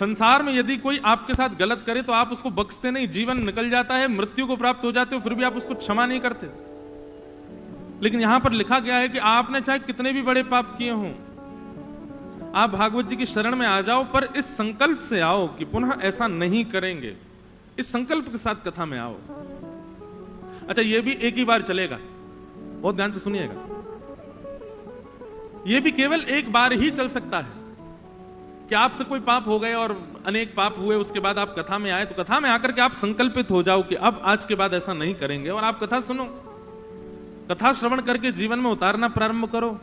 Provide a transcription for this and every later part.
संसार में यदि कोई आपके साथ गलत करे तो आप उसको बख्शते नहीं, जीवन निकल जाता है, मृत्यु को प्राप्त हो जाते हो, फिर भी आप उसको क्षमा नहीं करते। लेकिन यहां पर लिखा गया है कि आपने चाहे कितने भी बड़े पाप किए हों, आप भागवत जी की शरण में आ जाओ, पर इस संकल्प से आओ कि पुनः ऐसा नहीं करेंगे। इस संकल्प के साथ कथा में आओ। अच्छा, यह भी एक ही बार चलेगा, बहुत ध्यान से सुनिएगा। यह भी केवल एक बार ही चल सकता है कि आपसे कोई पाप हो गए और अनेक पाप हुए, उसके बाद आप कथा में आए, तो कथा में आकर के आप संकल्पित हो जाओ कि अब आज के बाद ऐसा नहीं करेंगे, और आप कथा सुनो, कथा श्रवण करके जीवन में उतारना प्रारंभ करो।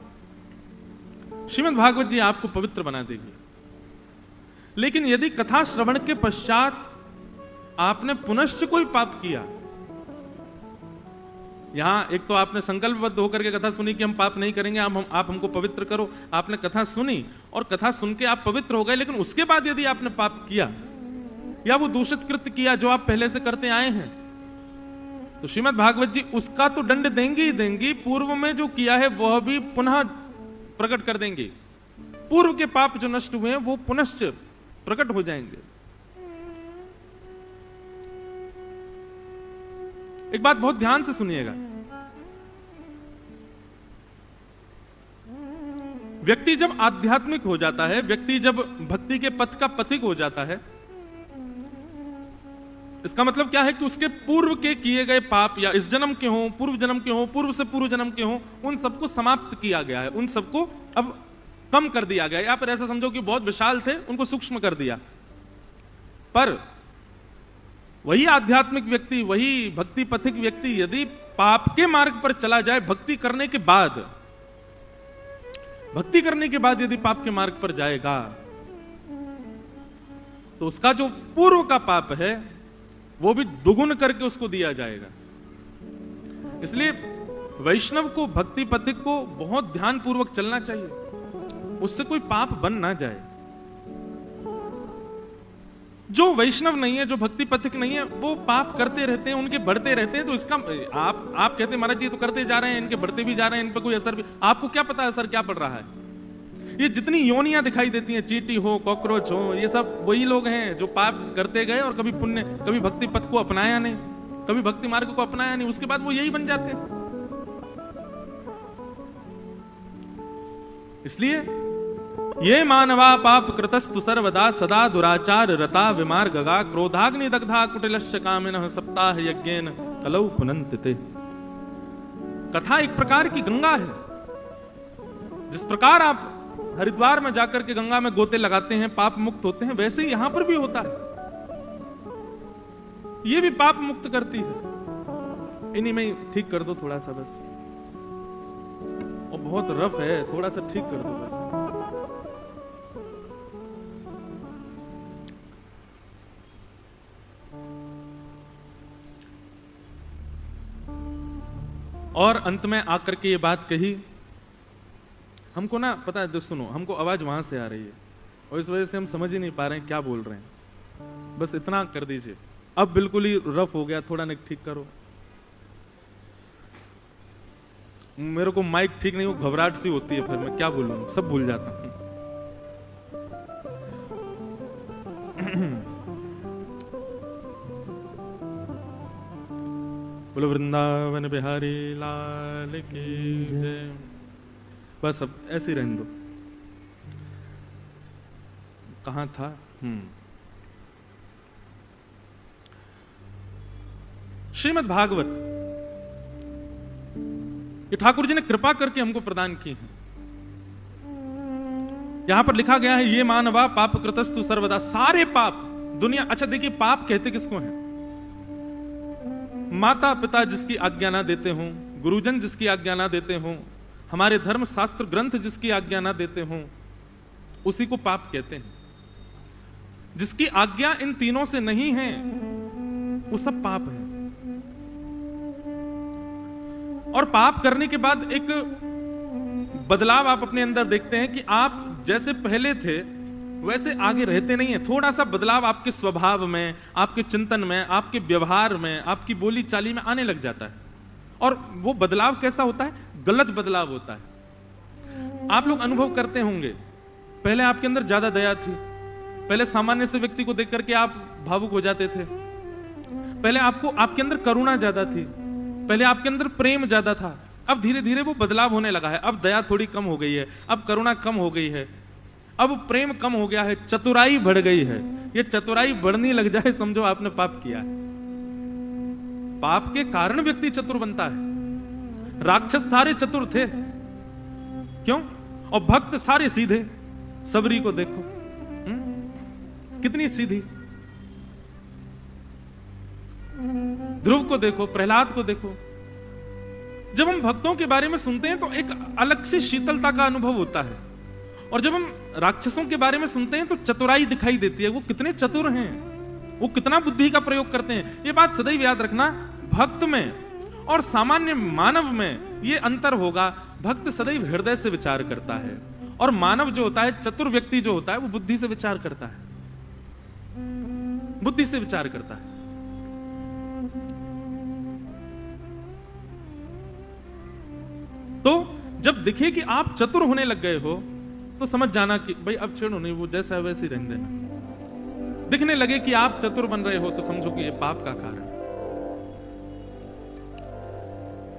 श्रीमद् भागवत जी आपको पवित्र बना देगी। लेकिन यदि कथा श्रवण के पश्चात आपने पुनश्च कोई पाप किया, यहां एक तो आपने संकल्पबद्ध होकर के कथा सुनी कि हम पाप नहीं करेंगे, आप हमको पवित्र करो, आपने कथा सुनी और कथा सुन के आप पवित्र हो गए, लेकिन उसके बाद यदि आपने पाप किया या वो दूषित कृत्य किया जो आप पहले से करते आए हैं, तो श्रीमद् भागवत जी उसका तो दंड देंगे ही देंगी, पूर्व में जो किया है वह भी पुनः प्रकट कर देंगे। पूर्व के पाप जो नष्ट हुए हैं वो पुनश्च प्रकट हो जाएंगे। एक बात बहुत ध्यान से सुनिएगा, व्यक्ति जब आध्यात्मिक हो जाता है, व्यक्ति जब भक्ति के पथ का पथिक हो जाता है, इसका मतलब क्या है कि उसके पूर्व के किए गए पाप, या इस जन्म के हों, पूर्व जन्म के हों, पूर्व से पूर्व जन्म के हों, उन सबको समाप्त किया गया है, उन सबको अब कम कर दिया गया है। यहां पर ऐसा समझो कि बहुत विशाल थे, उनको सूक्ष्म कर दिया। पर वही आध्यात्मिक व्यक्ति, वही भक्ति पथिक व्यक्ति यदि पाप के मार्ग पर चला जाए, भक्ति करने के बाद यदि पाप के मार्ग पर जाएगा, तो उसका जो पूर्व का पाप है वो भी दुगुन करके उसको दिया जाएगा। इसलिए वैष्णव को, भक्ति पथिक को बहुत ध्यान पूर्वक चलना चाहिए, उससे कोई पाप बन ना जाए। जो वैष्णव नहीं है, जो भक्ति पथिक नहीं है, वो पाप करते रहते हैं, उनके बढ़ते रहते हैं। तो इसका आप कहते हैं महाराज जी तो करते जा रहे हैं, इनके बढ़ते भी जा रहे हैं, इन पर कोई असर भी, आपको क्या पता असर क्या पड़ रहा है? ये जितनी योनियां दिखाई देती हैं, चींटी हो, कॉकरोच हो, ये सब वही लोग हैं जो पाप करते गए और कभी पुण्य, कभी भक्ति पथ को अपनाया नहीं, कभी भक्ति मार्ग को अपनाया नहीं, उसके बाद वो यही बन जाते हैं। इसलिए ये मानवा पाप कृतस्तु सर्वदा सदा दुराचार रता विमार्गगा क्रोधाग्नि दग्धा कुटिलस्य कामिनः सप्ताह यज्ञेन कलौ पुनन्ति। कथा एक प्रकार की गंगा है। जिस प्रकार आप हरिद्वार में जाकर के गंगा में गोते लगाते हैं, पाप मुक्त होते हैं, वैसे ही यहां पर भी होता है। ये भी पाप मुक्त करती है। इन्हीं में ठीक कर दो थोड़ा सा बस, और बहुत रफ है, थोड़ा सा ठीक कर दो बस। और अंत में आकर के ये बात कही, हमको ना पता है, सुनो, हमको आवाज वहां से आ रही है और इस वजह से हम समझ ही नहीं पा रहे हैं क्या बोल रहे हैं। बस इतना कर दीजिए। अब बिल्कुल ही रफ हो गया, थोड़ा नेक ठीक करो। मेरे को माइक ठीक नहीं हो, घबराहट सी होती है, फिर मैं क्या बोलूं, सब भूल जाता हूं। बोलो वृंदावन बिहारी लाल की जय। बस अब ऐसे ही रहने दो। कहां था? श्रीमद् भागवत ये ठाकुर जी ने कृपा करके हमको प्रदान की है। यहां पर लिखा गया है, ये मानवा पाप कृतस्तु सर्वदा, सारे पाप दुनिया। अच्छा देखिए, पाप कहते किसको हैं? माता पिता जिसकी आज्ञा ना देते हों, गुरुजन जिसकी आज्ञा ना देते हों, हमारे धर्म शास्त्र ग्रंथ जिसकी आज्ञा ना देते हों, उसी को पाप कहते हैं। जिसकी आज्ञा इन तीनों से नहीं है वो सब पाप है। और पाप करने के बाद एक बदलाव आप अपने अंदर देखते हैं कि आप जैसे पहले थे वैसे आगे रहते नहीं है। थोड़ा सा बदलाव आपके स्वभाव में, आपके चिंतन में, आपके व्यवहार में, आपकी बोली चाली में आने लग जाता है। और वो बदलाव कैसा होता है? गलत बदलाव होता है। आप लोग अनुभव करते होंगे, पहले आपके अंदर ज्यादा दया थी, पहले सामान्य से व्यक्ति को देख करके आप भावुक हो जाते थे, पहले आपको आपके अंदर करुणा ज्यादा थी, पहले आपके अंदर प्रेम ज्यादा था। अब धीरे धीरे वो बदलाव होने लगा है। अब दया थोड़ी कम हो गई है, अब करुणा कम हो गई है, अब प्रेम कम हो गया है, चतुराई बढ़ गई है। ये चतुराई बढ़नी लग जाए समझो आपने पाप किया है। पाप के कारण व्यक्ति चतुर बनता है। राक्षस सारे चतुर थे, क्यों? और भक्त सारे सीधे। सबरी को देखो, कितनी सीधी। ध्रुव को देखो, प्रहलाद को देखो। जब हम भक्तों के बारे में सुनते हैं तो एक अलग सी शीतलता का अनुभव होता है, और जब हम राक्षसों के बारे में सुनते हैं तो चतुराई दिखाई देती है। वो कितने चतुर हैं, वो कितना बुद्धि का प्रयोग करते हैं। ये बात सदैव याद रखना, भक्त में और सामान्य मानव में ये अंतर होगा। भक्त सदैव हृदय से विचार करता है, और मानव जो होता है, चतुर व्यक्ति जो होता है, वो बुद्धि से विचार करता है, बुद्धि से विचार करता है। तो जब दिखे कि आप चतुर होने लग गए हो तो समझ जाना कि भाई अब छेड़ो नहीं, वो जैसा है वैसे ही रहने देना। दिखने लगे कि आप चतुर बन रहे हो तो समझो कि ये पाप का कारण।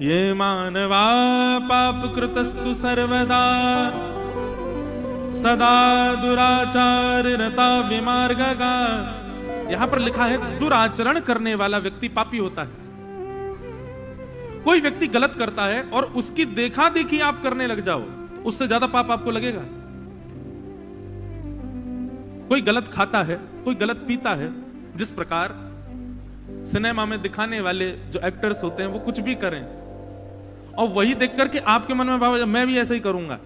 ये मानवा पाप कृतस्तु सर्वदा सदा दुराचार रता विमार्गगा। यहां पर लिखा है दुराचरण करने वाला व्यक्ति पापी होता है। कोई व्यक्ति गलत करता है और उसकी देखा देखी आप करने लग जाओ, उससे ज्यादा पाप आपको लगेगा। कोई गलत खाता है, कोई गलत पीता है, जिस प्रकार सिनेमा में दिखाने वाले जो एक्टर्स होते हैं वो कुछ भी करें और वही देख करके आपके मन में भाव मैं भी ऐसा ही करूंगा,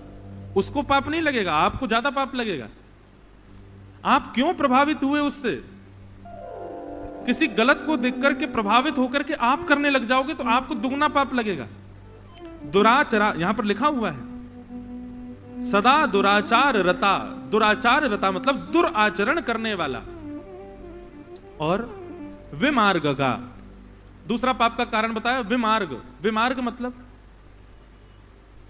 उसको पाप नहीं लगेगा, आपको ज्यादा पाप लगेगा। आप क्यों प्रभावित हुए उससे? किसी गलत को देख करके प्रभावित होकर के आप करने लग जाओगे तो आपको दुगना पाप लगेगा। दुराचरा यहां पर लिखा हुआ है, सदा दुराचार रता। दुराचार रता मतलब दुराचरण करने वाला। और विमार्गगा, दूसरा पाप का कारण बताया विमार्ग। विमार्ग मतलब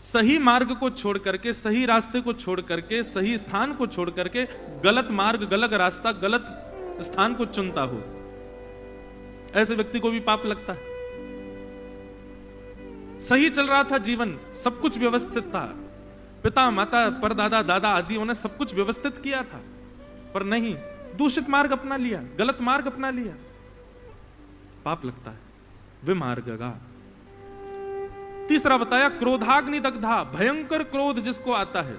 सही मार्ग को छोड़ करके, सही रास्ते को छोड़ करके, सही स्थान को छोड़ करके गलत मार्ग, गलत रास्ता, गलत स्थान को चुनता हो, ऐसे व्यक्ति को भी पाप लगता है। सही चल रहा था जीवन, सब कुछ व्यवस्थित था, पिता माता परदादा दादा आदि उन्होंने सब कुछ व्यवस्थित किया था, पर नहीं, दूषित मार्ग अपना लिया, गलत मार्ग अपना लिया, पाप लगता है। विमार्गगा। तीसरा बताया क्रोधाग्नि दग्धा, भयंकर क्रोध जिसको आता है।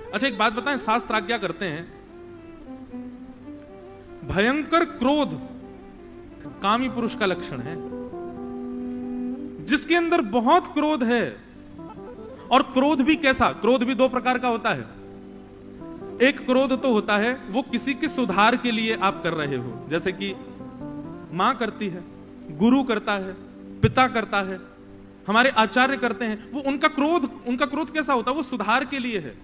अच्छा एक बात बताएं, शास्त्र आज्ञा करते हैं भयंकर क्रोध कामी पुरुष का लक्षण है। जिसके अंदर बहुत क्रोध है, और क्रोध भी कैसा? क्रोध भी दो प्रकार का होता है। एक क्रोध तो होता है वो किसी के सुधार के लिए आप कर रहे हो, जैसे कि मां करती है, गुरु करता है, पिता करता है, हमारे आचार्य करते हैं। वो उनका क्रोध कैसा होता है? वो सुधार के लिए है।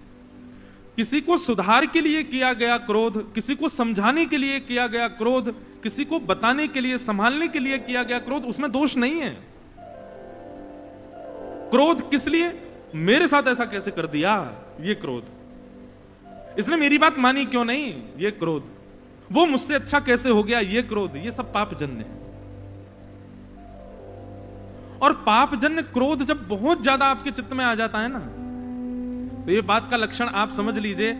किसी को सुधार के लिए किया गया क्रोध, किसी को समझाने के लिए किया गया क्रोध, किसी को बताने के लिए, संभालने के लिए किया गया क्रोध, उसमें दोष नहीं है। क्रोध किस लिए? मेरे साथ ऐसा कैसे कर दिया, ये क्रोध। इसने मेरी बात मानी क्यों नहीं, ये क्रोध। वो मुझसे अच्छा कैसे हो गया, ये क्रोध। ये सब पापजन्य है। और पापजन्य क्रोध जब बहुत ज्यादा आपके चित्त में आ जाता है ना, तो ये बात का लक्षण आप समझ लीजिए।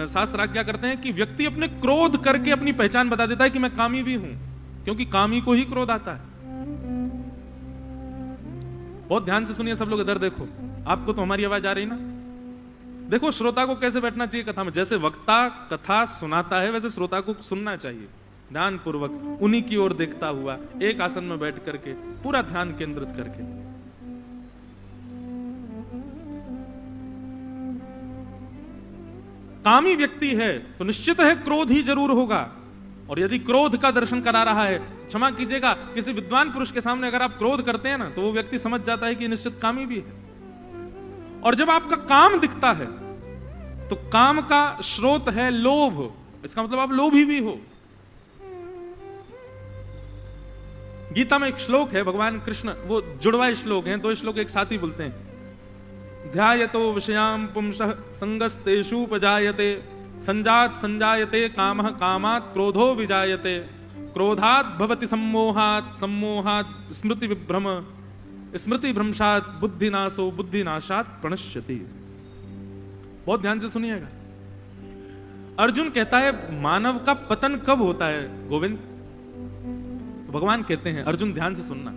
शास्त्र आज्ञा करते हैं कि व्यक्ति अपने क्रोध करके अपनी पहचान बता देता है कि मैं कामी भी हूं, क्योंकि कामी को ही क्रोध आता है। बहुत ध्यान से सुनिए सब लोग, इधर देखो, आपको तो हमारी आवाज आ रही ना। देखो श्रोता को कैसे बैठना चाहिए कथा में। जैसे वक्ता कथा सुनाता है वैसे श्रोता को सुनना चाहिए, ध्यान पूर्वक, उन्हीं की ओर देखता हुआ, एक आसन में बैठ करके पूरा ध्यान केंद्रित करके। कामी व्यक्ति है तो निश्चित है क्रोध ही जरूर होगा। और यदि क्रोध का दर्शन करा रहा है तो क्षमा कीजिएगा, किसी विद्वान पुरुष के सामने अगर आप क्रोध करते हैं ना, तो वो व्यक्ति समझ जाता है कि निश्चित कामी भी है। और जब आपका काम दिखता है तो काम का स्रोत है लोभ, इसका मतलब आप लोभी भी हो। गीता में एक श्लोक है, भगवान कृष्ण, वो जुड़वा श्लोक हैं, दो श्लोक एक साथ ही बोलते हैं। ध्यायतो विषयाम पुंसः संगस्तेषु उपजायते संजात संजायते कामः, कामात् क्रोधो विजायते, क्रोधात् भवति सम्मोहात्, सम्मोहात् स्मृति विभ्रम, स्मृति भ्रंशात् बुद्धिनाशो, बुद्धिनाशात् प्रणश्यति। बहुत ध्यान से सुनिएगा। अर्जुन कहता है मानव का पतन कब होता है गोविंद? तो भगवान कहते हैं, अर्जुन ध्यान से सुनना,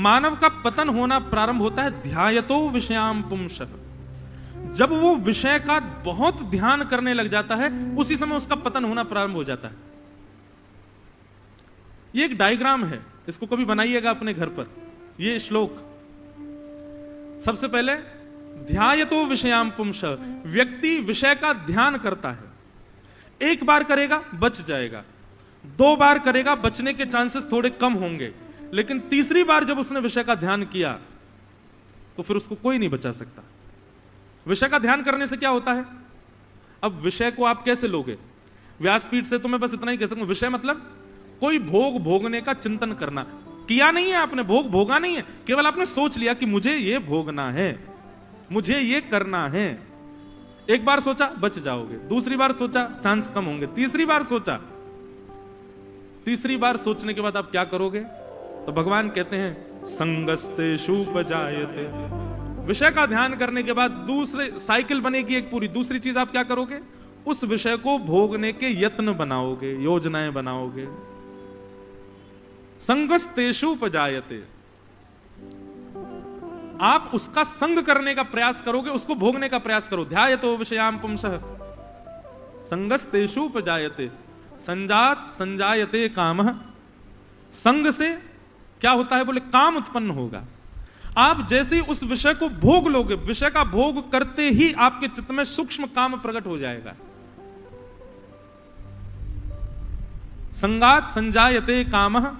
मानव का पतन होना प्रारंभ होता है ध्यायतो विषयाम पुंसः, जब वो विषय का बहुत ध्यान करने लग जाता है, उसी समय उसका पतन होना प्रारंभ हो जाता है। ये एक डायग्राम है, इसको कभी बनाइएगा अपने घर पर। ये श्लोक, सबसे पहले ध्यायतो विषयाम पुंसः, व्यक्ति विषय का ध्यान करता है। एक बार करेगा बच जाएगा, 2 बार करेगा बचने के चांसेस थोड़े कम होंगे, लेकिन तीसरी बार जब उसने विषय का ध्यान किया तो फिर उसको कोई नहीं बचा सकता। विषय का ध्यान करने से क्या होता है? अब विषय को आप कैसे लोगे? व्यासपीठ से तो मैं बस इतना ही कह सकूं, विषय मतलब कोई भोग भोगने का चिंतन करना। किया नहीं है आपने, भोग भोगा नहीं है, केवल आपने सोच लिया कि मुझे ये भोगना है, मुझे ये करना है। एक बार सोचा बच जाओगे, दूसरी बार सोचा चांस कम होंगे, तीसरी बार सोचा, तीसरी बार सोचने के बाद आप क्या करोगे? तो भगवान कहते हैं संगस्तेषु उपजायते, विषय का ध्यान करने के बाद दूसरे साइकिल बनेगी एक पूरी। दूसरी चीज आप क्या करोगे? उस विषय को भोगने के यत्न बनाओगे, योजनाएं बनाओगे। संगस्तेषु उपजायते, आप उसका संग करने का प्रयास करोगे, उसको भोगने का प्रयास करो। ध्यायतो विषयाम पुंसः संगस्तेषु उपजायते, संजात संजायते कामः, संग से क्या होता है? बोले काम उत्पन्न होगा। आप जैसे ही उस विषय को भोग लोगे, विषय का भोग करते ही आपके चित्त में सूक्ष्म काम प्रकट हो जाएगा। संगात संजायते कामः,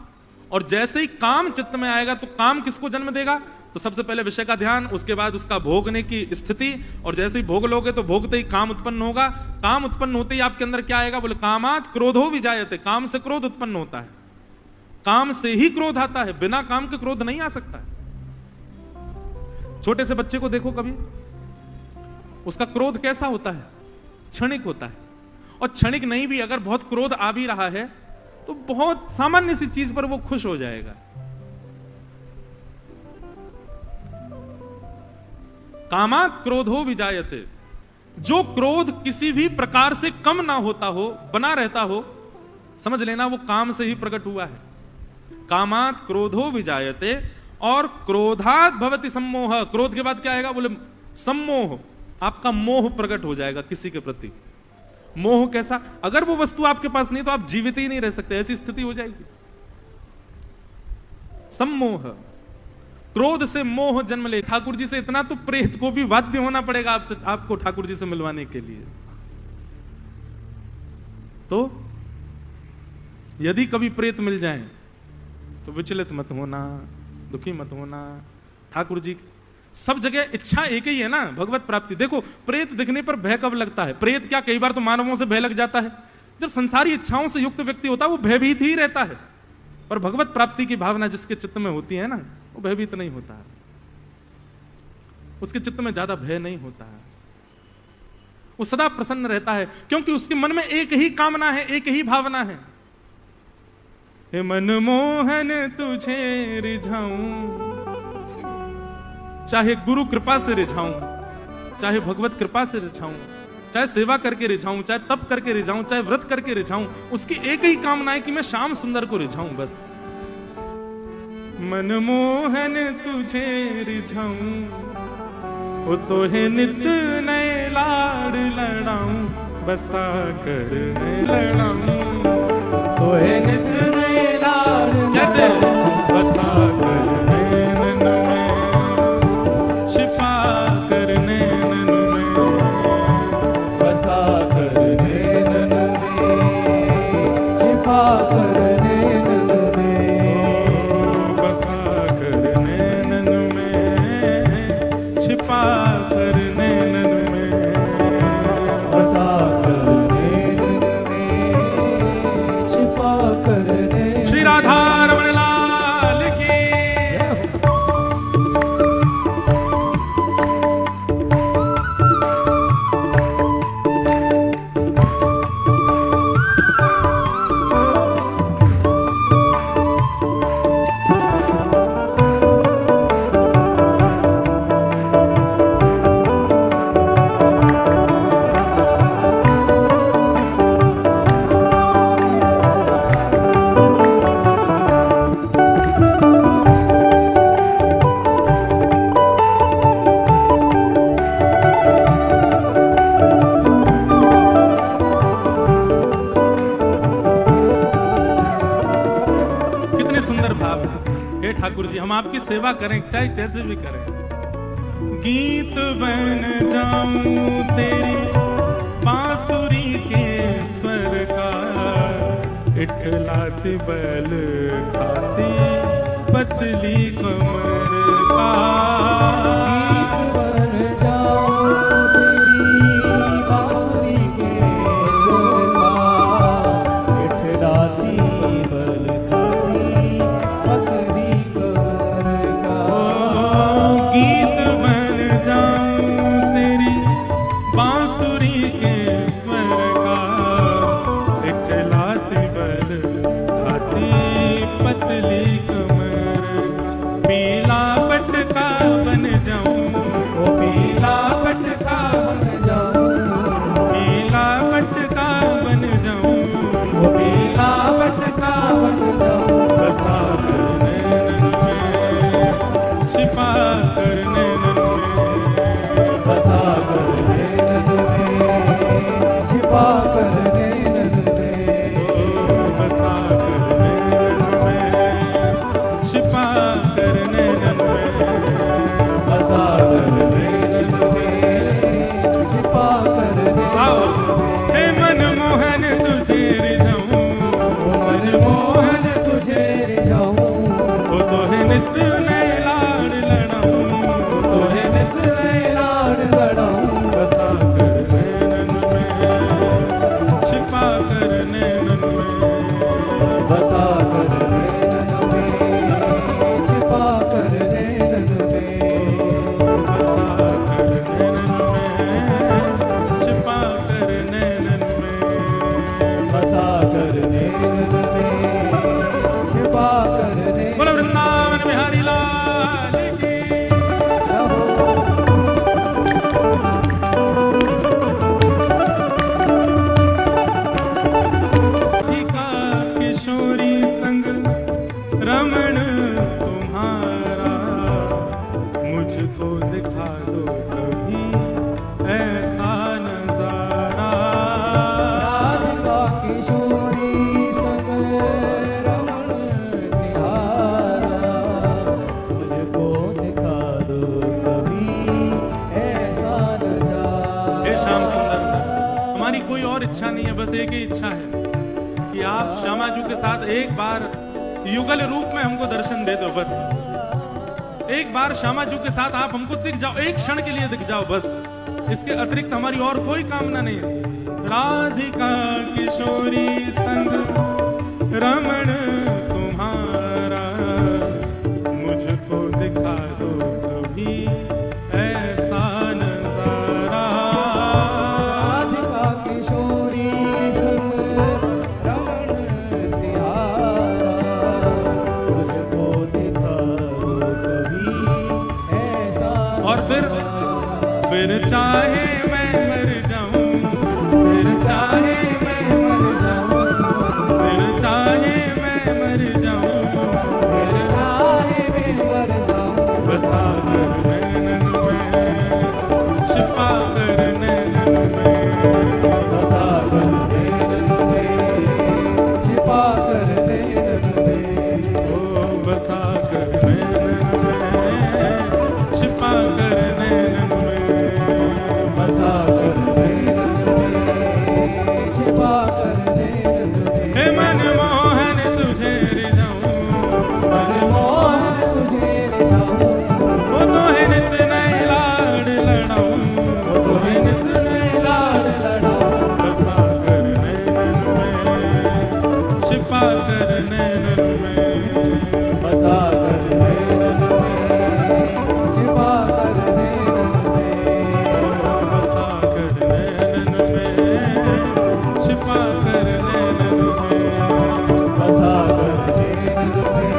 और जैसे ही काम चित्त में आएगा तो काम किसको जन्म देगा? तो सबसे पहले विषय का ध्यान, उसके बाद उसका भोगने की स्थिति, और जैसे ही भोग लोगे तो भोगते ही काम उत्पन्न होगा। काम उत्पन्न होते ही आपके अंदर क्या आएगा? बोले कामात् क्रोधो विजायते, काम से क्रोध उत्पन्न होता है। काम से ही क्रोध आता है, बिना काम के क्रोध नहीं आ सकता है। छोटे से बच्चे को देखो कभी, उसका क्रोध कैसा होता है? क्षणिक होता है। और क्षणिक नहीं भी, अगर बहुत क्रोध आ भी रहा है तो बहुत सामान्य सी चीज पर वो खुश हो जाएगा। कामात् क्रोधो विजायते, जो क्रोध किसी भी प्रकार से कम ना होता हो, बना रहता हो, समझ लेना वो काम से ही प्रकट हुआ है। कामात् क्रोधो विजायते, और क्रोधात् भवति सम्मोह, क्रोध के बाद क्या आएगा? बोले सम्मोह, आपका मोह प्रकट हो जाएगा किसी के प्रति। मोह कैसा? अगर वो वस्तु आपके पास नहीं तो आप जीवित ही नहीं रह सकते, ऐसी स्थिति हो जाएगी। सम्मोह, क्रोध से मोह जन्म ले। ठाकुर जी से इतना तो प्रेत को भी बाध्य होना पड़ेगा आपको ठाकुर जी से मिलवाने के लिए। तो यदि कभी प्रेत मिल जाए तो विचलित मत होना, दुखी मत होना। ठाकुर जी सब जगह इच्छा एक ही है ना, भगवत प्राप्ति। देखो प्रेत दिखने पर भय कब लगता है? प्रेत क्या, कई बार तो मानवों से भय लग जाता है। जब संसारी इच्छाओं से युक्त व्यक्ति होता है वो भयभीत ही रहता है, पर भगवत प्राप्ति की भावना जिसके चित्त में होती है ना, वो भयभीत नहीं होता है, उसके चित्त में ज्यादा भय नहीं होता है, वो सदा प्रसन्न रहता है, क्योंकि उसके मन में एक ही कामना है, एक ही भावना है। हे मनमोहन तुझे रिझाऊं, चाहे गुरु कृपा से रिझाऊं, चाहे भगवत कृपा से रिझाऊं, चाहे सेवा करके रिझाऊं, चाहे तप करके रिझाऊं, चाहे व्रत करके रिझाऊं, उसकी एक ही कामना है कि मैं श्याम सुंदर को रिझाऊं बस। मनमोहन तुझे रिझाऊं, वो तो है नित नए लाड़ लड़ाऊं, बसा कर मैं लड़ाऊं, तो है नित नए लाड़ कैसे बसा कर नैनन में, छिपा कर नैनन में, बसा कर नैनन में, छिपा कर नैनन में, बसा कर नैनन में, छिपा कर नैनन में, बसा कर नैनन में, छिपा कर नैनन। श्री राधा रमण लाल की। ठाकुर जी, हम आपकी सेवा करें, चाहे जैसे भी करें। गीत बन जाऊं तेरी बांसुरी के स्वर का, इठलाती बैल खाती पतली कमर का। गीत बन जाऊं तेरी बांसुरी के स्वर का, इठलाती बैल खाती पतली कमर का। गीत बन जाऊं तेरी बांसुरी के स्वर का, इठलाती बैल खाती पतली कमर। पीला पटका बन जाऊं, ओ पीला पटका बन जाऊं, पीला पटका बन जाऊं, ओ पीला पटका बन जाऊं। बसा कर नैनन में, छिपा कर नैनन में, बसा कर नैनन में, छिपा कर नैनन में। बसा कर नैनन में, छिपा कर नैनन में। बसा कर नैनन में, छिपा कर आओ नैनन में। हे मनमोहन तुझे रिझाऊं, ओ मनमोहन तुझे रिझाऊं, ओ तोहे नित्य नए लाड लड़ाऊं, तोहे नित नए लाड लड़ाऊं। बसा कर नैनन में, छिपा कर नैनन में। बसा कर नैनन में, छिपा कर नैनन में। बसा कर नैनन में, छिपा कर नैनन में। बसा कर नैनन में, छिपा कर नैनन। बोलो वृंदावन बिहारी लाल की। राधिका किशोरी संग रमण तुम्हारा, मुझको दिखा दो कभी ऐसा नजारा। राधिका किशोरी संग रमण तिहारा, मुझको दिखा दो कभी ऐसा नजारा। हे श्याम सुंदर, हमारी कोई और इच्छा नहीं है, बस एक ही इच्छा है कि आप श्यामाजू के साथ एक बार युगल रूप में हमको दर्शन दे दो। बस एक बार श्यामाजू के साथ आप हमको दिख जाओ, एक क्षण के लिए दिख जाओ बस। इसके अतिरिक्त हमारी और कोई कामना नहीं है। राधिका किशोरी संग रमण तुम्हारा, मुझको दिखा दो कभी ऐसा नजारा। राधिका किशोरी संग रमण तिहारा, मुझको दिखा दो कभी ऐसा। और फिर चाहे मैं मर जाऊं, फिर चाहे मैं मर जाऊं, फिर चाहे मैं मर जाऊं, फिर चाहे मैं मर जाऊं। बसा कर नैनन में, छिपा कर नैनन में। बसा कर नैनन में, छिपा कर नैनन में। ओ बसा कर नैनन में, छिपा कर नैनन में। बसा कर नैनन में, छिपा कर नैनन में। हे मनमोहन तुझे रिझाऊं, मनमोहन तुझे रिझाऊं, वो तो है नित नए लाड लड़ाऊं, ओ तोहे नित नए लाड लड़ाऊं। बसा कर नैनन में, छिपा कर नैनन में। बसा कर नैनन में, छिपा कर नैनन में। बसा कर नैनन में, छिपा कर नैनन में। बसा कर नैनन में,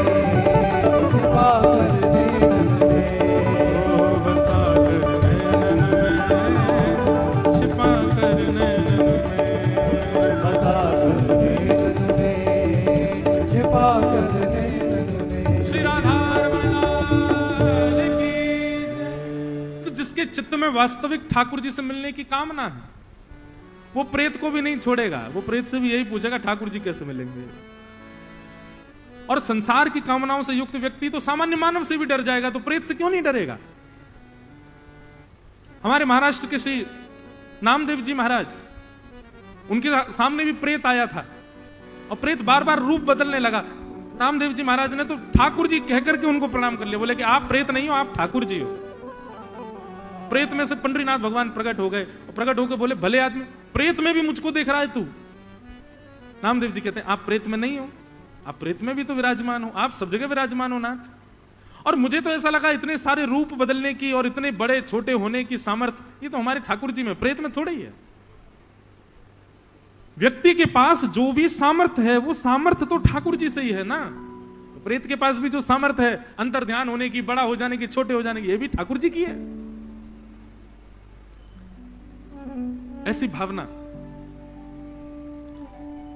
छिपा कर नैनन में। बसा कर नैनन में, छिपा कर नैनन में। बसा कर नैनन में, छिपा कर नैनन में। श्री राधा रमण लाल की जय। तो जिसके चित्त में वास्तविक ठाकुर जी से मिलने की कामना है, वो प्रेत को भी नहीं छोड़ेगा। वो प्रेत से भी यही पूछेगा ठाकुर जी कैसे मिलेंगे। और संसार की कामनाओं से युक्त व्यक्ति तो सामान्य मानव से भी डर जाएगा, तो प्रेत से क्यों नहीं डरेगा? हमारे महाराष्ट्र के श्री नामदेव जी महाराज, उनके सामने भी प्रेत आया था और प्रेत बार बार रूप बदलने लगा। नामदेव जी महाराज ने तो ठाकुर जी कहकर के उनको प्रणाम कर लिया, बोले कि आप प्रेत नहीं हो, आप ठाकुर जी हो। प्रेत में से पंडरीनाथ भगवान प्रकट हो गए और प्रकट होकर बोले, भले आदमी, प्रेत में भी मुझको देख रहा है तू? नामदेव जी कहते हैं, आप प्रेत में नहीं हो, आप प्रेत में भी तो विराजमान हो, आप सब जगह विराजमान हो नाथ। और मुझे तो ऐसा लगा इतने सारे रूप बदलने की और इतने बड़े छोटे होने की सामर्थ्य ये तो हमारे ठाकुर जी में, प्रेत में थोड़ा ही है। व्यक्ति के पास जो भी सामर्थ्य है वो सामर्थ्य तो ठाकुर जी से ही है ना। तो प्रेत के पास भी जो सामर्थ्य है अंतर ध्यान होने की, बड़ा हो जाने की, छोटे हो जाने की, ये भी ठाकुर जी की है। ऐसी भावना।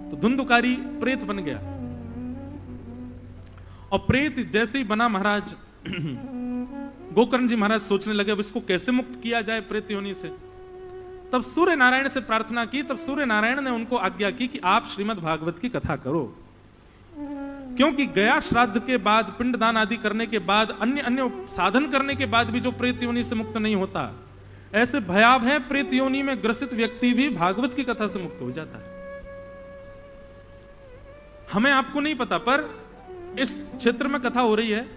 तो धुंधुकारी प्रेत बन गया और प्रेत जैसे ही बना महाराज गोकर्ण जी महाराज सोचने लगे अब इसको कैसे मुक्त किया जाए प्रेत योनि से। तब सूर्य नारायण से प्रार्थना की। तब सूर्य नारायण ने उनको आज्ञा की कि आप श्रीमद् भागवत की कथा करो, क्योंकि गया श्राद्ध के बाद, पिंडदान आदि करने के बाद, अन्य अन्य साधन करने के बाद भी जो प्रेत योनि से मुक्त नहीं होता, ऐसे भयावह है प्रेत योनि में ग्रसित व्यक्ति भी भागवत की कथा से मुक्त हो जाता है। हमें आपको नहीं पता, पर इस क्षेत्र में कथा हो रही है,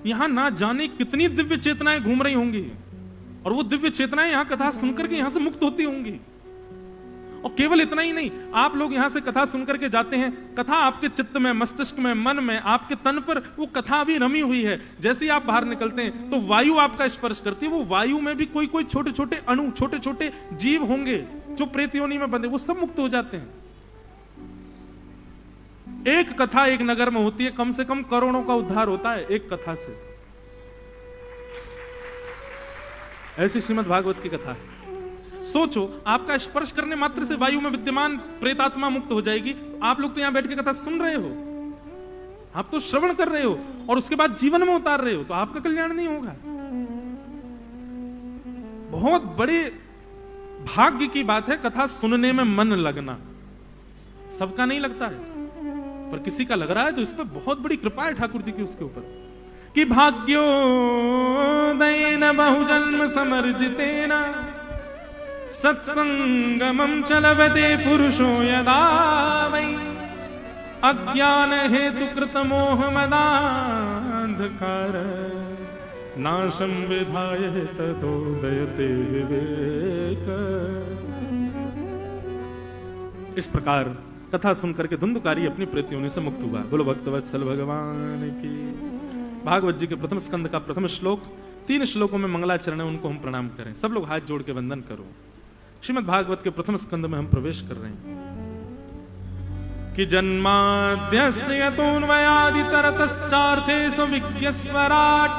यहां ना जाने कितनी दिव्य चेतनाएं घूम रही होंगी और वो दिव्य चेतनाएं यहां कथा सुनकर के यहां से मुक्त होती होंगी। और केवल इतना ही नहीं, आप लोग यहां से कथा सुनकर के जाते हैं, कथा आपके चित्त में, मस्तिष्क में, मन में, आपके तन पर वो कथा भी रमी हुई है। जैसे ही आप बाहर निकलते हैं तो वायु आपका स्पर्श करती है, वो वायु में भी कोई कोई छोटे छोटे अणु, छोटे छोटे जीव होंगे जो प्रेत योनि में बंधे, वो सब मुक्त हो जाते हैं। एक कथा एक नगर में होती है, कम से कम करोड़ों का उद्धार होता है एक कथा से। ऐसी श्रीमद् भागवत की कथा है। सोचो, आपका स्पर्श करने मात्र से वायु में विद्यमान प्रेतात्मा मुक्त हो जाएगी। आप लोग तो यहां बैठ के कथा सुन रहे हो, आप तो श्रवण कर रहे हो और उसके बाद जीवन में उतार रहे हो, तो आपका कल्याण नहीं होगा। बहुत बड़े भाग्य की बात है कथा सुनने में मन लगना। सबका नहीं लगता है, पर किसी का लग रहा है तो इस पर बहुत बड़ी कृपा है ठाकुर जी की उसके ऊपर कि भाग्योदयेन बहुजन्म समर्जितेन सत्संगमं च लभते पुरुषो यदा वै अज्ञान हेतु कृत मोह मदान्धकार नाशं विधाय ततोदयते विवेक। इस प्रकार कथा सुनकर के धुंधुकारी अपनी प्रेत योनि से मुक्त हुआ। बोलो भक्तवत्सल भगवान की। भागवत जी के प्रथम स्कंद का प्रथम श्लोक, 3 श्लोकों में मंगलाचरण है, उनको हम प्रणाम करें। सब लोग हाथ जोड़ के वंदन करो। श्रीमद् भागवत के प्रथम स्कंद में हम प्रवेश कर रहे हैं कि जन्माद्यस्य यतोऽन्वयादितरतश्चार्थे सविज्ञस्वराट्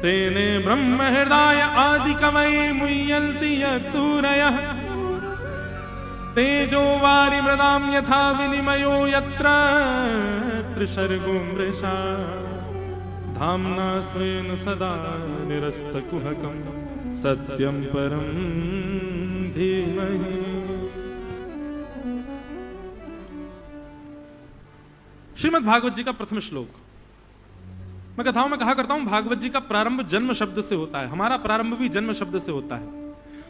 तेने ब्रह्म हृदय आदि कवये मुह्यन्ति यत्सूरयः तेजो वारि मृदां यथा विनिमयो यत्र त्रिसर्गो मृषा धाम्ना स्वेन सदा निरस्तकुहकं सत्यं परं धीमहि। श्रीमद् भागवत जी का प्रथम श्लोक। मैं कथाओं में कहा करता हूं भागवत जी का प्रारंभ जन्म शब्द से होता है, हमारा प्रारंभ भी जन्म शब्द से होता है।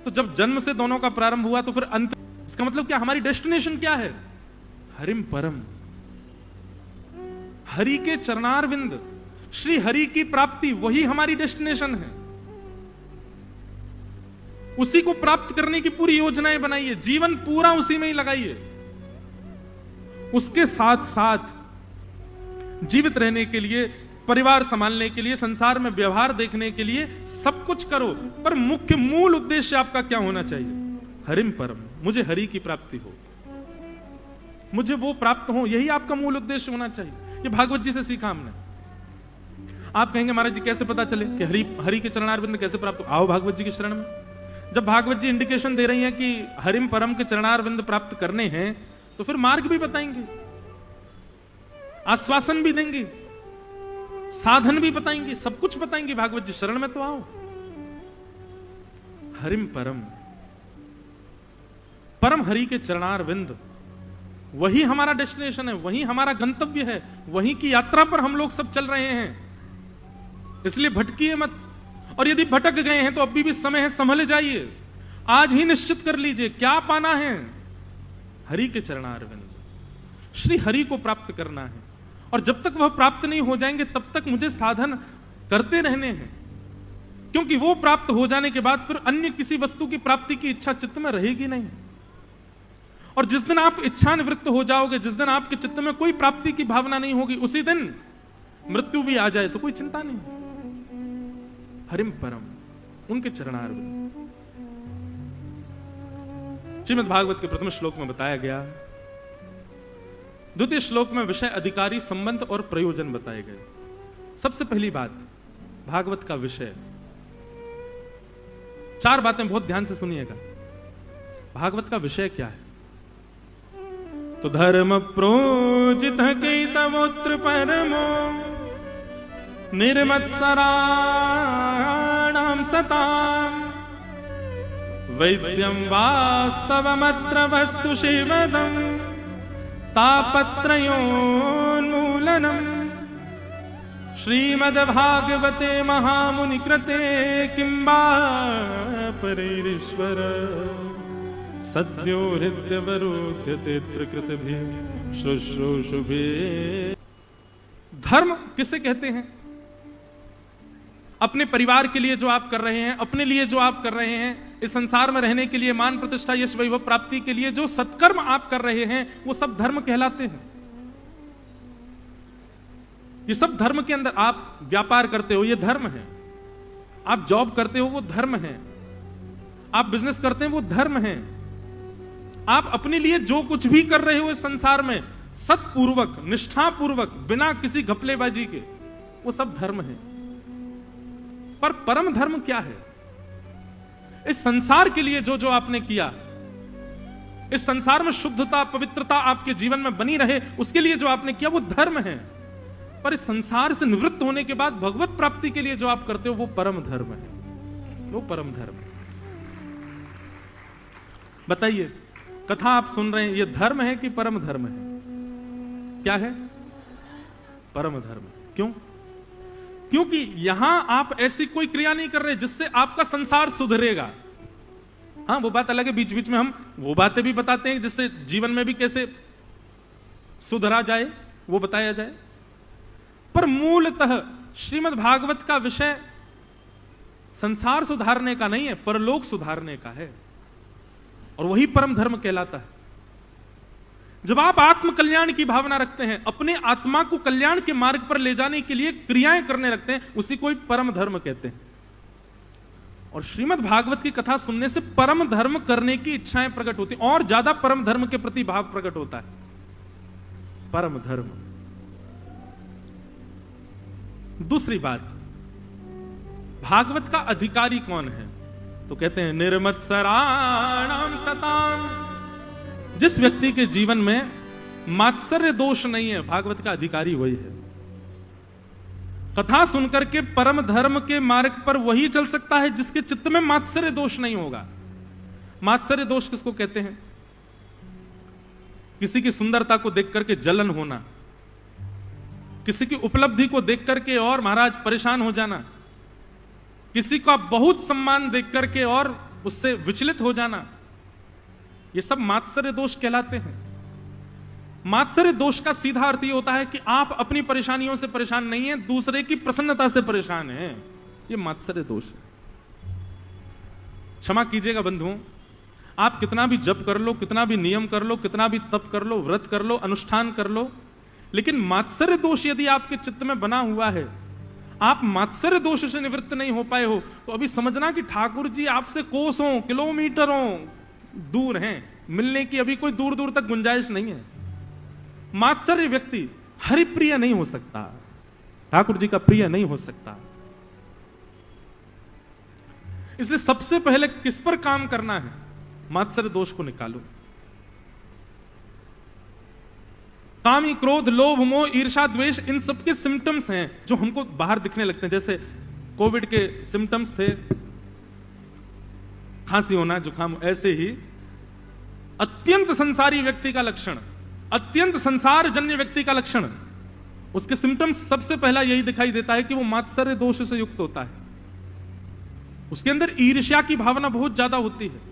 तो जब जन्म से दोनों का प्रारंभ हुआ तो फिर अंत, इसका मतलब क्या, हमारी डेस्टिनेशन क्या है? हरिम परम, हरि के चरणारविंद, श्री हरि की प्राप्ति, वही हमारी डेस्टिनेशन है। उसी को प्राप्त करने की पूरी योजनाएं बनाइए, जीवन पूरा उसी में ही लगाइए। उसके साथ साथ जीवित रहने के लिए, परिवार संभालने के लिए, संसार में व्यवहार देखने के लिए सब कुछ करो, पर मुख्य मूल उद्देश्य आपका क्या होना चाहिए? हरिम परम, मुझे हरि की प्राप्ति हो, मुझे वो प्राप्त हो, यही आपका मूल उद्देश्य होना चाहिए। ये भागवत जी से सीखा हमने। आप कहेंगे महाराज जी कैसे पता चले कि हरि के चरणारविंद कैसे प्राप्त हो? आओ भागवत जी की शरण में। जब भागवत जी इंडिकेशन दे रही हैं कि हरिम परम के चरणारविंद प्राप्त करने हैं, तो फिर मार्ग भी बताएंगे, आश्वासन भी देंगे, साधन भी बताएंगे, सब कुछ बताएंगे। भागवत जी शरण में तो आओ। हरिम परम, परम हरि के चरणारविंद, वही हमारा डेस्टिनेशन है, वही हमारा गंतव्य है, वही की यात्रा पर हम लोग सब चल रहे हैं। इसलिए भटकिए मत, और यदि भटक गए हैं तो अभी भी समय है, संभल जाइए। आज ही निश्चित कर लीजिए क्या पाना है। हरि के चरणारविंद, श्री हरि को प्राप्त करना है, और जब तक वह प्राप्त नहीं हो जाएंगे तब तक मुझे साधन करते रहने हैं, क्योंकि वो प्राप्त हो जाने के बाद फिर अन्य किसी वस्तु की प्राप्ति की इच्छा चित्त में रहेगी नहीं। और जिस दिन आप इच्छा निवृत्त हो जाओगे, जिस दिन आपके चित्त में कोई प्राप्ति की भावना नहीं होगी, उसी दिन मृत्यु भी आ जाए तो कोई चिंता नहीं। हरिम परम, उनके चरणारविंद। श्रीमद् भागवत के प्रथम श्लोक में बताया गया, द्वितीय श्लोक में विषय, अधिकारी, संबंध और प्रयोजन बताए गए। सबसे पहली बात, भागवत का विषय। 4 बातें बहुत ध्यान से सुनिएगा। भागवत का विषय क्या है? तो धर्म प्रोजित कैतवोत्र परमो निर्मत्सराणां सताम् वैद्यं वास्तवमत्र वस्तु शिवदम् तापत्रयोन्मूलनम् श्रीमद्भागवते महामुनिकृते किं वा परैरीश्वर सद्यो हृद्यवरोध्यते त्रिकृतभिः शुश्रूषुभिः। धर्म किसे कहते हैं? अपने परिवार के लिए जो आप कर रहे हैं, अपने लिए जो आप कर रहे हैं, इस संसार में रहने के लिए, मान प्रतिष्ठा यश वैभव प्राप्ति के लिए जो सत्कर्म आप कर रहे हैं, वो सब धर्म कहलाते हैं। ये सब धर्म के अंदर, आप व्यापार करते हो, ये धर्म है। आप जॉब करते हो, वो धर्म है। आप बिजनेस करते हैं, वो धर्म है। आप अपने लिए जो कुछ भी कर रहे हो इस संसार में, सतपूर्वक, निष्ठापूर्वक, बिना किसी घपलेबाजी के, वो सब धर्म है। पर परम धर्म क्या है? इस संसार के लिए जो जो आपने किया, इस संसार में शुद्धता, पवित्रता आपके जीवन में बनी रहे, उसके लिए जो आपने किया, वो धर्म है। पर इस संसार से निवृत्त होने के बाद भगवत प्राप्ति के लिए जो आप करते हो, वो परम धर्म है। वो परम धर्म है। बताइए, कथा आप सुन रहे हैं, ये धर्म है कि परम धर्म है? क्या है? परम धर्म। क्यों? क्योंकि यहां आप ऐसी कोई क्रिया नहीं कर रहे जिससे आपका संसार सुधरेगा। हाँ, वो बात अलग है, बीच बीच में हम वो बातें भी बताते हैं जिससे जीवन में भी कैसे सुधरा जाए, वो बताया जाए। पर मूलतः श्रीमद् भागवत का विषय संसार सुधारने का नहीं है, परलोक सुधारने का है, और वही परम धर्म कहलाता है। जब आप आत्म कल्याण की भावना रखते हैं, अपने आत्मा को कल्याण के मार्ग पर ले जाने के लिए क्रियाएं करने लगते हैं, उसी को परम धर्म कहते हैं। और श्रीमद् भागवत की कथा सुनने से परम धर्म करने की इच्छाएं प्रकट होती, और ज्यादा परम धर्म के प्रति भाव प्रकट होता है। परम धर्म। दूसरी बात, भागवत का अधिकारी कौन है? तो कहते हैं निर्मत्सराणां सताम्। जिस व्यक्ति के जीवन में मात्सर्य दोष नहीं है, भागवत का अधिकारी वही है। कथा सुनकर के परम धर्म के मार्ग पर वही चल सकता है जिसके चित्त में मात्सर्य दोष नहीं होगा। मात्सर्य दोष किसको कहते हैं? किसी की सुंदरता को देख करके जलन होना, किसी की उपलब्धि को देख करके और महाराज परेशान हो जाना, किसी का बहुत सम्मान देख करके और उससे विचलित हो जाना, ये सब मात्सर्य दोष कहलाते हैं। मात्सर्य दोष का सीधा अर्थ ये होता है कि आप अपनी परेशानियों से परेशान नहीं हैं, दूसरे की प्रसन्नता से परेशान हैं। ये मात्सर्य दोष है। क्षमा कीजिएगा बंधुओं, आप कितना भी जप कर लो, कितना भी नियम कर लो, कितना भी तप कर लो, व्रत कर लो, अनुष्ठान कर लो, लेकिन मात्सर्य दोष यदि आपके चित्त में बना हुआ है, आप मात्सर्य दोष से निवृत्त नहीं हो पाए हो, तो अभी समझना कि ठाकुर जी आपसे कोसों किलोमीटरों दूर हैं, मिलने की अभी कोई दूर दूर तक गुंजाइश नहीं है। मात्सर्य व्यक्ति हरिप्रिय नहीं हो सकता, ठाकुर जी का प्रिय नहीं हो सकता। इसलिए सबसे पहले किस पर काम करना है? मात्सर्य दोष को निकालो। कामी, क्रोध, लोभ, मोह, ईर्ष्या, द्वेष, इन सब के सिम्टम्स हैं जो हमको बाहर दिखने लगते हैं। जैसे कोविड के सिम्टम्स थे खांसी होना, जुकाम, ऐसे ही अत्यंत संसारी व्यक्ति का लक्षण अत्यंत संसार जन्य व्यक्ति का लक्षण, उसके सिम्टम्स सबसे पहला यही दिखाई देता है कि वो मात्सर्य दोष से युक्त होता है। उसके अंदर ईर्ष्या की भावना बहुत ज्यादा होती है।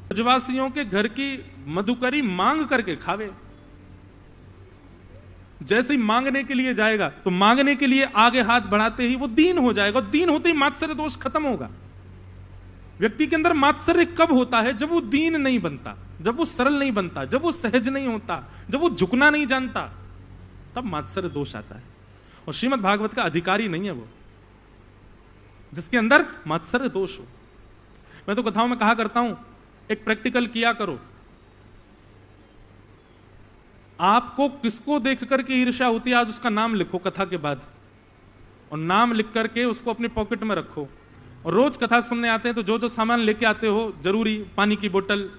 ब्रजवासियों के घर की मधुकरी मांग करके खावे। जैसे ही मांगने के लिए जाएगा तो मांगने के लिए आगे हाथ बढ़ाते ही वो दीन हो जाएगा। दीन होते ही मात्सर्य दोष खत्म होगा। व्यक्ति के अंदर मात्सर्य कब होता है? जब वो दीन नहीं बनता, जब वो सरल नहीं बनता, जब वो सहज नहीं होता, जब वो झुकना नहीं जानता, तब मात्सर्य दोष आता है। और श्रीमद् भागवत का अधिकारी नहीं है वो जिसके अंदर मात्सर्य दोष हो। मैं तो कथाओं में कहा करता हूं, एक प्रैक्टिकल किया करो। आपको किसको देख करके ईर्ष्या होती है, आज उसका नाम लिखो कथा के बाद, और नाम लिख करके उसको अपनी पॉकेट में रखो। और रोज कथा सुनने आते हैं तो जो जो सामान लेके आते हो, जरूरी पानी की बोतल,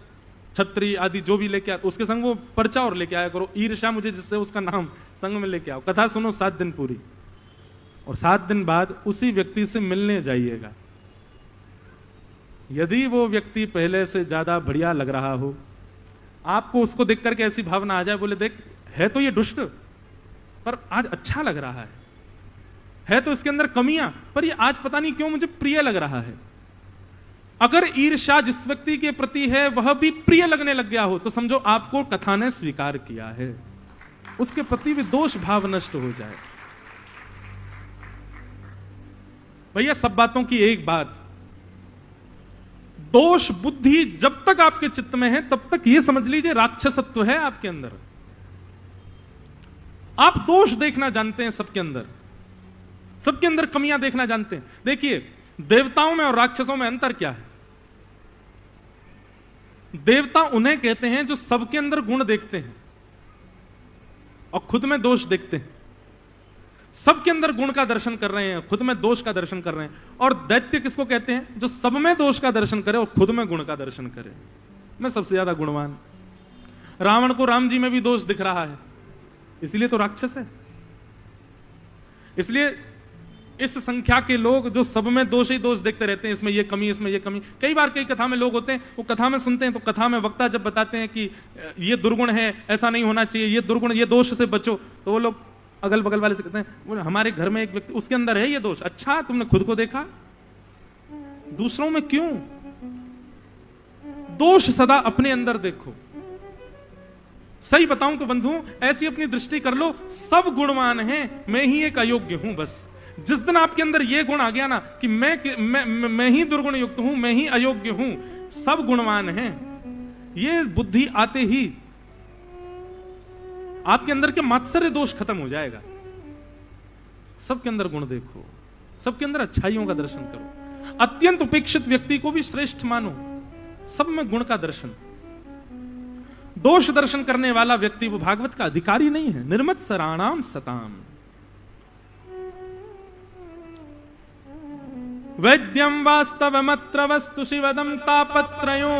छतरी आदि जो भी लेके आते, उसके संग वो पर्चा और लेके आया करो, ईर्ष्या मुझे जिससे उसका नाम संग में लेके आओ। कथा सुनो 7 दिन पूरी, और 7 दिन बाद उसी व्यक्ति से मिलने जाइएगा। यदि वो व्यक्ति पहले से ज्यादा बढ़िया लग रहा हो, आपको उसको देख करके ऐसी भावना आ जाए, बोले देख है तो ये दुष्ट, पर आज अच्छा लग रहा है तो इसके अंदर कमियां, पर ये आज पता नहीं क्यों मुझे प्रिय लग रहा है। अगर ईर्ष्या जिस व्यक्ति के प्रति है वह भी प्रिय लगने लग गया हो, तो समझो आपको कथा ने स्वीकार किया है, उसके प्रति भी दोष भाव नष्ट हो जाए। भैया सब बातों की एक बात, दोष बुद्धि जब तक आपके चित्त में है तब तक यह समझ लीजिए राक्षसत्व है आपके अंदर। आप दोष देखना जानते हैं, सबके अंदर कमियां देखना जानते हैं। देखिए देवताओं में और राक्षसों में अंतर क्या है? देवता उन्हें कहते हैं जो सबके अंदर गुण देखते हैं और खुद में दोष देखते हैं। सबके अंदर गुण का दर्शन कर रहे हैं, खुद में दोष का दर्शन कर रहे हैं। और दैत्य किसको कहते हैं? जो सब में दोष का दर्शन करे और खुद में गुण का दर्शन करे। मैं सबसे ज्यादा गुणवान। रावण को राम जी में भी दोष दिख रहा है, इसलिए तो राक्षस है। इसलिए इस संख्या के लोग जो सब में दोष ही दोष देखते रहते हैं, इसमें ये कमी, इसमें ये कमी। कई बार कई कथा में लोग होते हैं, वो कथा में सुनते हैं तो कथा में वक्ता जब बताते हैं कि ये दुर्गुण है, ऐसा नहीं होना चाहिए, ये दुर्गुण, ये दोष से बचो, तो वो लोग अगल बगल वाले से कहते हैं हमारे घर में एक व्यक्ति, उसके अंदर है ये दोष। अच्छा, तुमने खुद को देखा? दूसरों में क्यों? दोष सदा अपने अंदर देखो। सही बताऊं तो बंधुओं, ऐसी अपनी दृष्टि कर लो, सब गुणवान हैं, मैं ही एक अयोग्य हूं। बस जिस दिन आपके अंदर यह गुण आ गया ना कि मैं ही दुर्गुण युक्त हूं, मैं ही अयोग्य हूं, सब गुणवान हैं, ये बुद्धि आते ही आपके अंदर के मात्सर्य दोष खत्म हो जाएगा। सबके अंदर गुण देखो, सबके अंदर अच्छाइयों का दर्शन करो। अत्यंत उपेक्षित व्यक्ति को भी श्रेष्ठ मानो, सब में गुण का दर्शन। दोष दर्शन करने वाला व्यक्ति वो भागवत का अधिकारी नहीं है। निर्मत्सराणाम सताम वैद्यम वास्तवमत्र वस्तु शिवदम तापत्रयोन्मूलनम।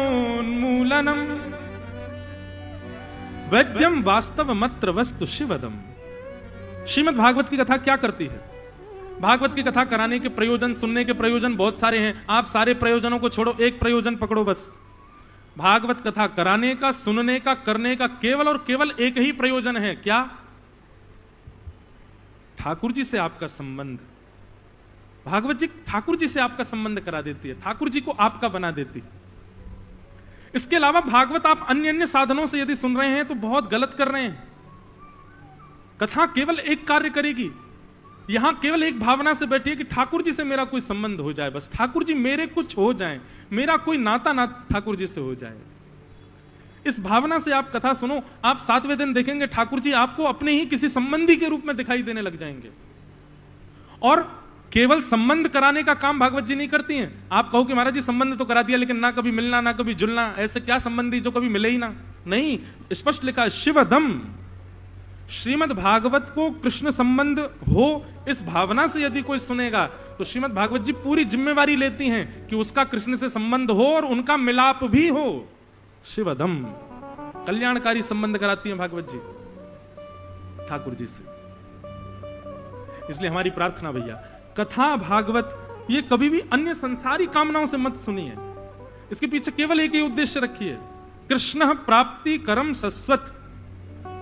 वैद्यम वास्तवमत्र वस्तु शिवदम। श्रीमद् भागवत की कथा क्या करती है? भागवत की कथा कराने के प्रयोजन, सुनने के प्रयोजन बहुत सारे हैं। आप सारे प्रयोजनों को छोड़ो, एक प्रयोजन पकड़ो बस। भागवत कथा कराने का, सुनने का, करने का केवल और केवल एक ही प्रयोजन है। क्या? ठाकुर जी से आपका संबंध। भागवत जी ठाकुर जी से आपका संबंध करा देती है, ठाकुर जी को आपका बना देती है। इसके अलावा भागवत आप अन्य अन्य साधनों से यदि सुन रहे हैं तो बहुत गलत कर रहे हैं। कथा केवल एक कार्य करेगी, यहां केवल एक भावना से बैठिए कि ठाकुर जी से मेरा कोई संबंध हो जाए, बस ठाकुर जी मेरे कुछ हो जाए, मेरा कोई नाता ना ठाकुर जी से हो जाए। इस भावना से आप कथा सुनो, आप 7वें दिन देखेंगे ठाकुर जी आपको अपने ही किसी संबंधी के रूप में दिखाई देने लग जाएंगे। और केवल संबंध कराने का काम भागवत जी नहीं करती हैं। आप कहो कि महाराज जी संबंध तो करा दिया, लेकिन ना कभी मिलना ना कभी जुलना, ऐसे क्या संबंधी जो कभी मिले ही ना? नहीं, स्पष्ट लिखा है शिवदम। श्रीमद् भागवत को कृष्ण संबंध हो, इस भावना से यदि कोई सुनेगा तो श्रीमद् भागवत जी पूरी जिम्मेवारी लेती हैं कि उसका कृष्ण से संबंध हो और उनका मिलाप भी हो। शिवदम, कल्याणकारी संबंध कराती हैं भागवत जी ठाकुर जी से। इसलिए हमारी प्रार्थना भैया, कथा भागवत ये कभी भी अन्य संसारी कामनाओं से मत सुनिए। इसके पीछे केवल एक ही उद्देश्य रखिए, कृष्ण प्राप्ति करम सस्वत,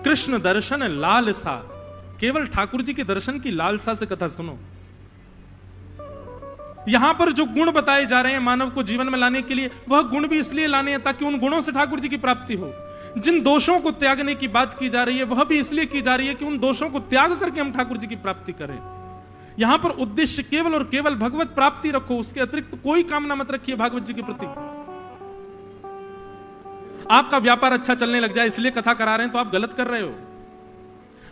कृष्ण दर्शन लालसा। केवल ठाकुर जी के दर्शन की लालसा से कथा सुनो। यहां पर जो गुण बताए जा रहे हैं मानव को जीवन में लाने के लिए, वह गुण भी इसलिए लाने हैं ताकि उन गुणों से ठाकुर जी की प्राप्ति हो। जिन दोषों को त्यागने की बात की जा रही है, वह भी इसलिए की जा रही है कि उन दोषों को त्याग करके हम ठाकुर जी की प्राप्ति करें। यहां पर उद्देश्य केवल और केवल भगवत प्राप्ति रखो, उसके अतिरिक्त कोई कामना मत रखिए भागवत जी के प्रति। आपका व्यापार अच्छा चलने लग जाए इसलिए कथा करा रहे हैं तो आप गलत कर रहे हो।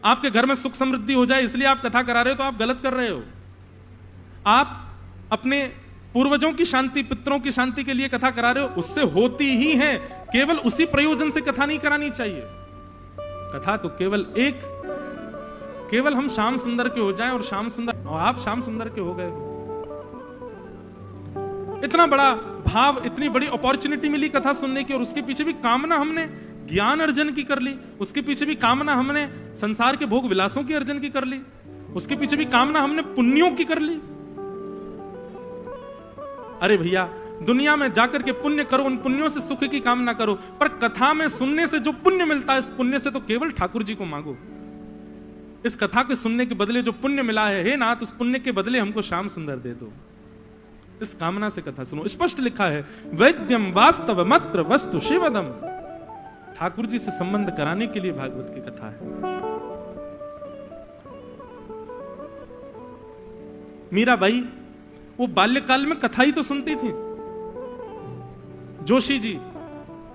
आपके घर में सुख समृद्धि हो जाए इसलिए आप कथा करा रहे हो तो आप गलत कर रहे हो। आप अपने पूर्वजों की शांति, पितरों की शांति के लिए कथा करा रहे हो, उससे होती ही है, केवल उसी प्रयोजन से कथा नहीं करानी चाहिए। कथा तो केवल एक, केवल हम श्याम सुंदर के हो जाएं और श्याम सुंदर, और आप श्याम सुंदर के हो गए हो। इतना बड़ा भाव, इतनी बड़ी अपॉर्चुनिटी मिली कथा सुनने की, और उसके पीछे भी कामना हमने ज्ञान अर्जन की कर ली, उसके पीछे भी कामना हमने संसार के भोग विलासों की अर्जन की कर ली, उसके पीछे भी कामना हमने पुण्यों की कर ली। अरे भैया, दुनिया में जाकर के पुण्य करो, उन पुण्यों से सुख की कामना करो, पर कथा में सुनने से जो पुण्य मिलता है, इस पुण्य से तो केवल ठाकुर जी को मांगो। इस कथा के सुनने के बदले जो पुण्य मिला है, हे नाथ, उस पुण्य के बदले हमको श्याम सुंदर दे दो। इस कामना से कथा सुनो। स्पष्ट लिखा है, वैद्यम वास्तव मत्र वस्तु शिवदम। ठाकुर जी से संबंध कराने के लिए भागवत की कथा है। मीराबाई वो बाल्यकाल में कथा ही तो सुनती थी। जोशी जी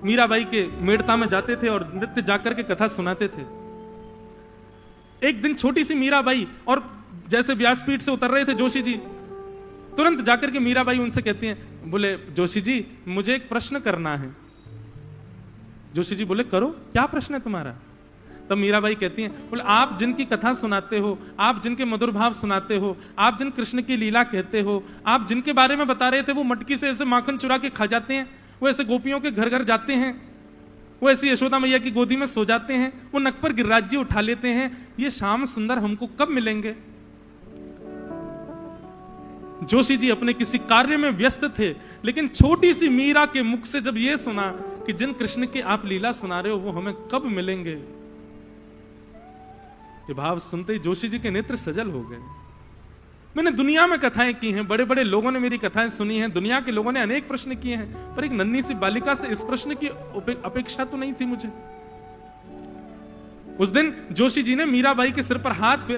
मीराबाई के मेड़ता में जाते थे और नृत्य जाकर के कथा सुनाते थे। एक दिन छोटी सी मीराबाई, और जैसे व्यासपीठ से उतर रहे थे जोशी जी, तुरंत जाकर के मीराबाई उनसे कहती हैं, बोले जोशी जी मुझे एक प्रश्न करना है। जोशी जी बोले करो, क्या प्रश्न है तुम्हारा? तब मीराबाई कहती हैं, बोले आप जिनकी कथा सुनाते हो, आप जिनके मधुर भाव सुनाते हो, आप जिन कृष्ण की लीला कहते हो, आप जिनके बारे में बता रहे थे, वो मटकी से ऐसे माखन चुरा के खा जाते हैं, वो ऐसे गोपियों के घर घर जाते हैं, वो ऐसी यशोदा मैया की गोदी में सो जाते हैं, वो नक पर गिरिराज जी उठा लेते हैं, ये श्याम सुंदर हमको कब मिलेंगे? जोशी जी अपने किसी कार्य में व्यस्त थे, लेकिन छोटी सी मीरा के मुख से जब ये सुना कि जिन कृष्ण की आप लीला सुना रहे हो वो हमें कब मिलेंगे, ये भाव सुनते ही जोशी जी के नेत्र सजल हो गए। मैंने दुनिया में कथाएं की हैं, बड़े बड़े लोगों ने मेरी कथाएं सुनी हैं, दुनिया के लोगों ने अनेक प्रश्न किए हैं, पर एक नन्ही सी बालिका से इस प्रश्न की अपेक्षा तो नहीं थी मुझे। उस दिन जोशी जी ने मीराबाई के सिर पर हाथ फेर